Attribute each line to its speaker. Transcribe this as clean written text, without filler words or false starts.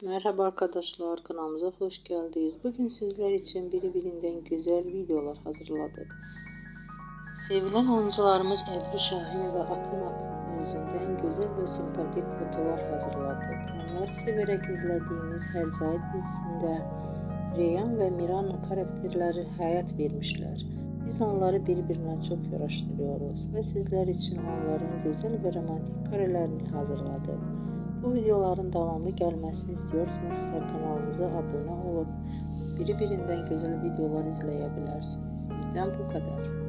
Speaker 1: Merhaba arkadaşlar, kanalımıza hoş geldiniz. Bugün sizler için birbirinden güzel videolar hazırladık. Sevilen oyuncularımız Ebru Şahin ve Akın Akın yüzünden güzel ve sempatik fotolar hazırladık. Onları severek izlediğimiz Herzai dizisinde Reyhan ve Miran karakterleri hayat vermişler. Biz onları birbirine çok yaraştırıyoruz ve sizler için onların güzel ve romantik karelerini hazırladık. Bu videoların devamlı gelmesini istiyorsanız kanalımıza abone olup birbirinden güzel videolar izleyebilirsiniz. Bizden bu kadar.